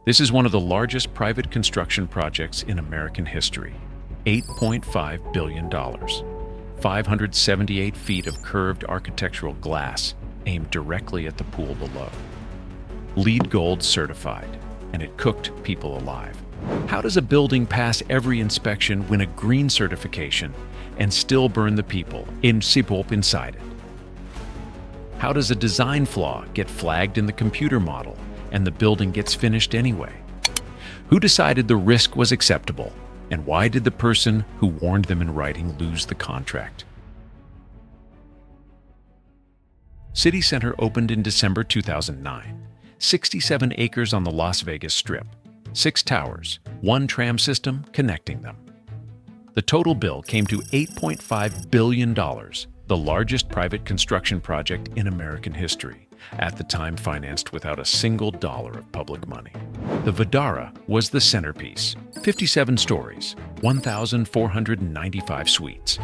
This is one of the largest private construction projects in American history. $8.5 billion. 578 feet of curved architectural glass aimed directly at the pool below. LEED Gold certified, and it cooked people alive. How does a building pass every inspection, win a green certification, and still burn the people inside it? How does a design flaw get flagged in the computer model and the building gets finished anyway? Who decided the risk was acceptable, and why did the person who warned them in writing lose the contract? City Center opened in December 2009. 67 acres on the Las Vegas Strip. 6 towers, 1 tram system connecting them. The total bill came to $8.5 billion, the largest private construction project in American history, at the time financed without a single dollar of public money. The Vdara was the centerpiece. 57 stories, 1,495 suites,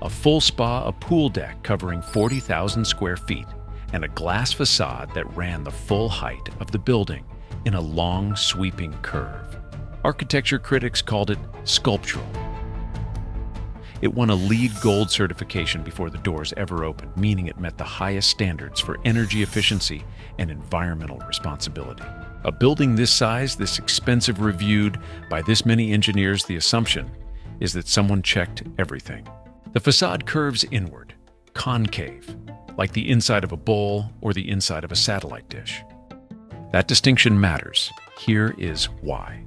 a full spa, a pool deck covering 40,000 square feet, and a glass facade that ran the full height of the building in a long, sweeping curve. Architecture critics called it sculptural. It won a LEED Gold certification before the doors ever opened, meaning it met the highest standards for energy efficiency and environmental responsibility. A building this size, this expensive, reviewed by this many engineers, the assumption is that someone checked everything. The facade curves inward, concave, like the inside of a bowl or the inside of a satellite dish. That distinction matters. Here is why.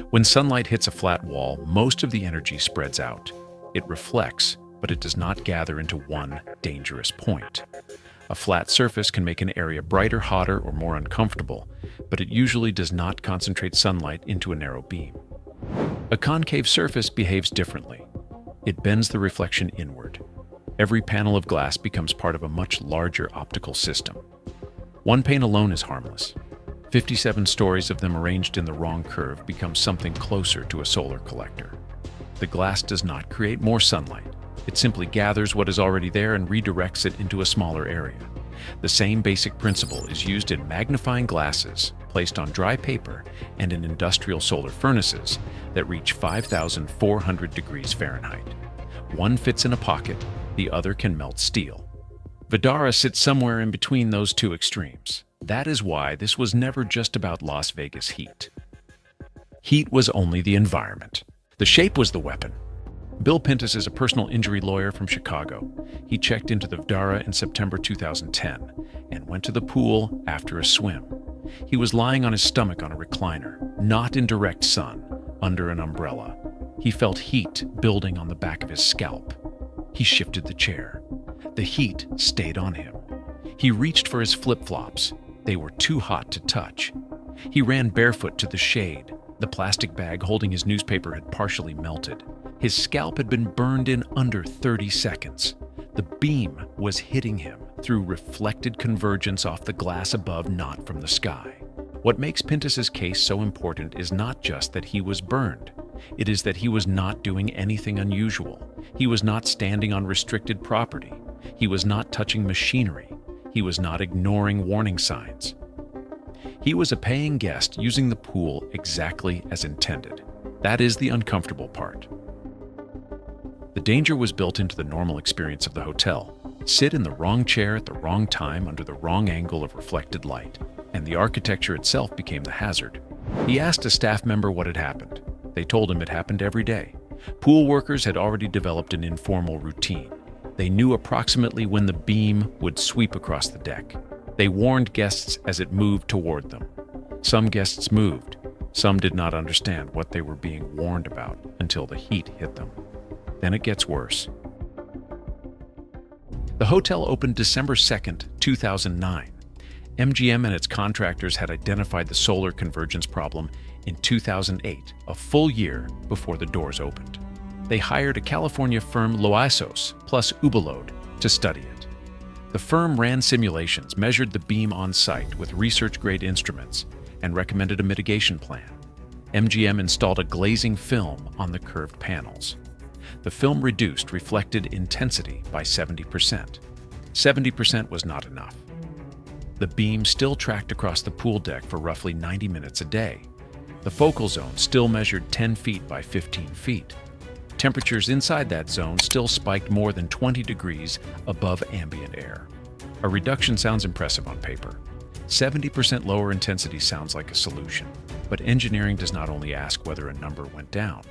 When sunlight hits a flat wall, most of the energy spreads out. It reflects, but it does not gather into one dangerous point. A flat surface can make an area brighter, hotter, or more uncomfortable, but it usually does not concentrate sunlight into a narrow beam. A concave surface behaves differently. It bends the reflection inward. Every panel of glass becomes part of a much larger optical system. One pane alone is harmless. 57 stories of them arranged in the wrong curve become something closer to a solar collector. The glass does not create more sunlight. It simply gathers what is already there and redirects it into a smaller area. The same basic principle is used in magnifying glasses placed on dry paper and in industrial solar furnaces that reach 5,400 degrees Fahrenheit. One fits in a pocket, the other can melt steel. Vdara sits somewhere in between those two extremes. That is why this was never just about Las Vegas heat. Heat was only the environment. The shape was the weapon. Bill Pintus is a personal injury lawyer from Chicago. He checked into the Vdara in September 2010 and went to the pool after a swim. He was lying on his stomach on a recliner, not in direct sun, under an umbrella. He felt heat building on the back of his scalp. He shifted the chair. The heat stayed on him. He reached for his flip-flops. They were too hot to touch. He ran barefoot to the shade. The plastic bag holding his newspaper had partially melted. His scalp had been burned in under 30 seconds. The beam was hitting him through reflected convergence off the glass above, not from the sky. What makes Pintus's case so important is not just that he was burned. It is that he was not doing anything unusual. He was not standing on restricted property. He was not touching machinery. He was not ignoring warning signs. He was a paying guest using the pool exactly as intended. That is the uncomfortable part. The danger was built into the normal experience of the hotel. Sit in the wrong chair at the wrong time under the wrong angle of reflected light, and the architecture itself became the hazard. He asked a staff member what had happened. They told him it happened every day. Pool workers had already developed an informal routine. They knew approximately when the beam would sweep across the deck. They warned guests as it moved toward them. Some guests moved. Some did not understand what they were being warned about until the heat hit them. Then it gets worse. The hotel opened December 2nd, 2009. MGM and its contractors had identified the solar convergence problem in 2008, a full year before the doors opened. They hired a California firm, Loisos plus Ubaload, to study it. The firm ran simulations, measured the beam on site with research-grade instruments, and recommended a mitigation plan. MGM installed a glazing film on the curved panels. The film reduced reflected intensity by 70%. 70% was not enough. The beam still tracked across the pool deck for roughly 90 minutes a day. The focal zone still measured 10 feet by 15 feet. Temperatures inside that zone still spiked more than 20 degrees above ambient air. A reduction sounds impressive on paper. 70% lower intensity sounds like a solution, but engineering does not only ask whether a number went down.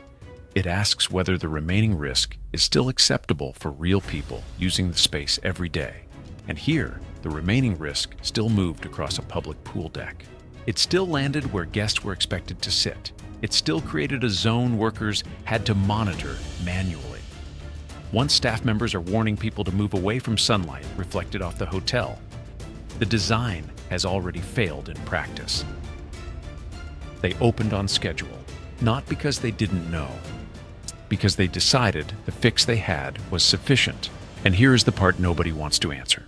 It asks whether the remaining risk is still acceptable for real people using the space every day. And here, the remaining risk still moved across a public pool deck. It still landed where guests were expected to sit. It still created a zone workers had to monitor manually. Once staff members are warning people to move away from sunlight reflected off the hotel, the design has already failed in practice. They opened on schedule, not because they didn't know, because they decided the fix they had was sufficient. And here is the part nobody wants to answer.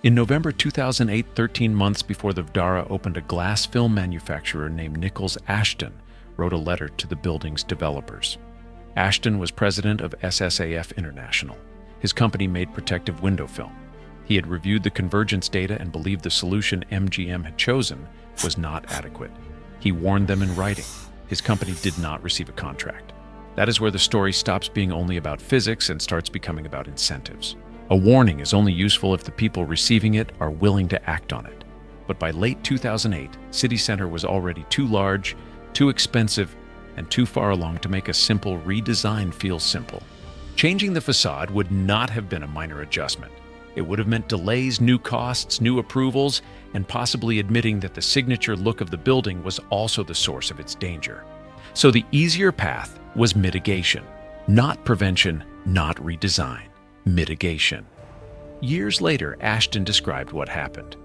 In November 2008, 13 months before the Vdara opened, a glass film manufacturer named Nichols Ashton wrote a letter to the building's developers. Ashton was president of SSAF International. His company made protective window film. He had reviewed the convergence data and believed the solution MGM had chosen was not adequate. He warned them in writing. His company did not receive a contract. That is where the story stops being only about physics and starts becoming about incentives. A warning is only useful if the people receiving it are willing to act on it. But by late 2008, City Center was already too large, too expensive, and too far along to make a simple redesign feel simple. Changing the facade would not have been a minor adjustment. It would have meant delays, new costs, new approvals, and possibly admitting that the signature look of the building was also the source of its danger. So the easier path was mitigation. Not prevention, not redesign. Mitigation. Years later, Ashton described what happened.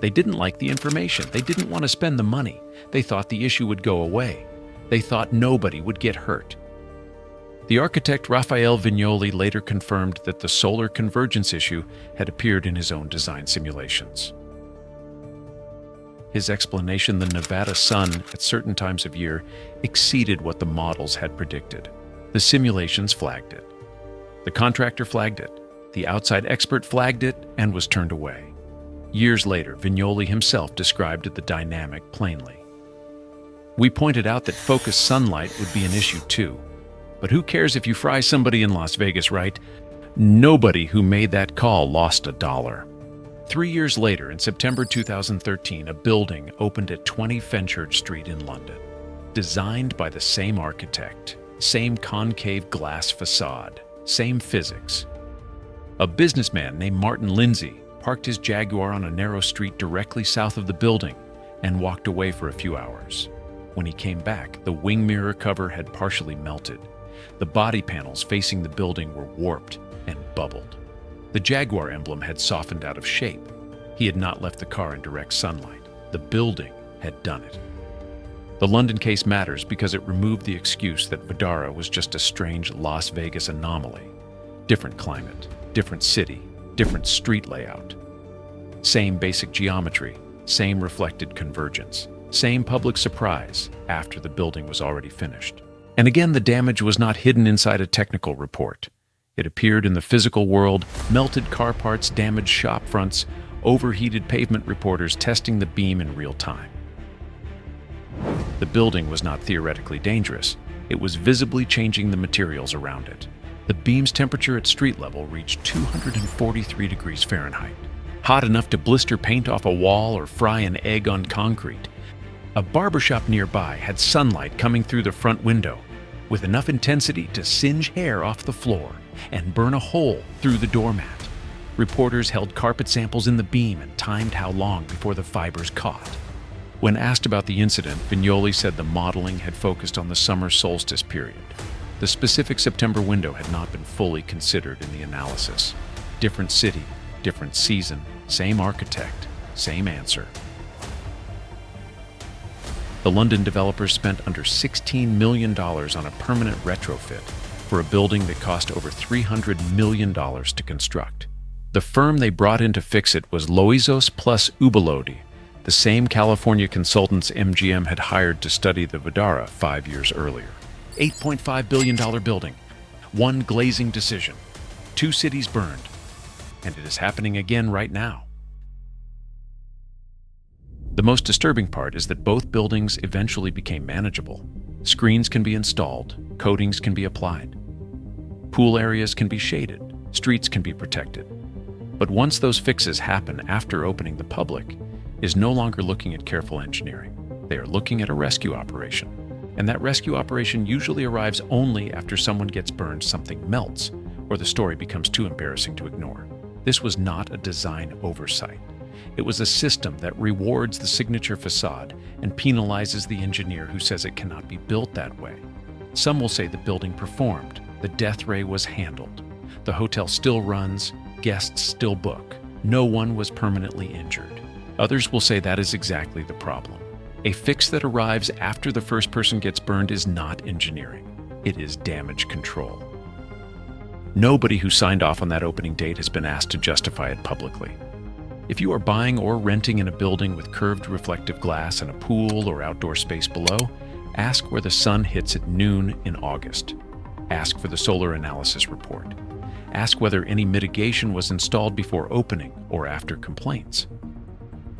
They didn't like the information. They didn't want to spend the money. They thought the issue would go away. They thought nobody would get hurt. The architect Raffaele Vignoli later confirmed that the solar convergence issue had appeared in his own design simulations. His explanation, the Nevada sun at certain times of year, exceeded what the models had predicted. The simulations flagged it. The contractor flagged it. The outside expert flagged it and was turned away. Years later, Vignoli himself described the dynamic plainly. We pointed out that focused sunlight would be an issue too. But who cares if you fry somebody in Las Vegas, right? Nobody who made that call lost $1. 3 years later, in September 2013, a building opened at 20 Fenchurch Street in London. Designed by the same architect, same concave glass facade, same physics. A businessman named Martin Lindsay parked his Jaguar on a narrow street directly south of the building and walked away for a few hours. When he came back, the wing mirror cover had partially melted. The body panels facing the building were warped and bubbled. The Jaguar emblem had softened out of shape. He had not left the car in direct sunlight. The building had done it. The London case matters because it removed the excuse that Vdara was just a strange Las Vegas anomaly. Different climate, different city, different street layout. Same basic geometry, same reflected convergence, same public surprise after the building was already finished. And again, the damage was not hidden inside a technical report. It appeared in the physical world: melted car parts, damaged shop fronts, overheated pavement reporters testing the beam in real time. The building was not theoretically dangerous. It was visibly changing the materials around it. The beam's temperature at street level reached 243 degrees Fahrenheit, hot enough to blister paint off a wall or fry an egg on concrete. A barbershop nearby had sunlight coming through the front window, with enough intensity to singe hair off the floor and burn a hole through the doormat. Reporters held carpet samples in the beam and timed how long before the fibers caught. When asked about the incident, Vignoli said the modeling had focused on the summer solstice period. The specific September window had not been fully considered in the analysis. Different city, different season, same architect, same answer. The London developers spent under $16 million on a permanent retrofit for a building that cost over $300 million to construct. The firm they brought in to fix it was Loizos plus Ubelodi, the same California consultants MGM had hired to study the Vdara 5 years earlier. $8.5 billion building, one glazing decision, 2 cities burned. and it is happening again right now. The most disturbing part is that both buildings eventually became manageable. Screens can be installed, coatings can be applied. Pool areas can be shaded, streets can be protected. But once those fixes happen after opening, the public is no longer looking at careful engineering. They are looking at a rescue operation. And that rescue operation usually arrives only after someone gets burned, something melts, or the story becomes too embarrassing to ignore. This was not a design oversight. It was a system that rewards the signature facade and penalizes the engineer who says it cannot be built that way. Some will say the building performed, the death ray was handled, the hotel still runs, guests still book, no one was permanently injured. Others will say that is exactly the problem. A fix that arrives after the first person gets burned is not engineering. It is damage control. Nobody who signed off on that opening date has been asked to justify it publicly. If you are buying or renting in a building with curved reflective glass and a pool or outdoor space below, ask where the sun hits at noon in August. Ask for the solar analysis report. Ask whether any mitigation was installed before opening or after complaints.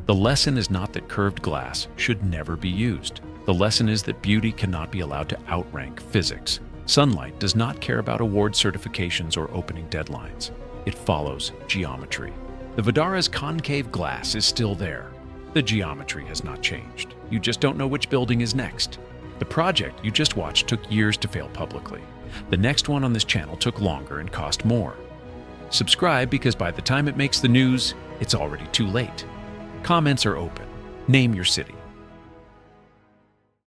The lesson is not that curved glass should never be used. The lesson is that beauty cannot be allowed to outrank physics. Sunlight does not care about award certifications or opening deadlines. It follows geometry. The Vidara's concave glass is still there. The geometry has not changed. You just don't know which building is next. The project you just watched took years to fail publicly. The next one on this channel took longer and cost more. Subscribe because by the time it makes the news, it's already too late. Comments are open. Name your city.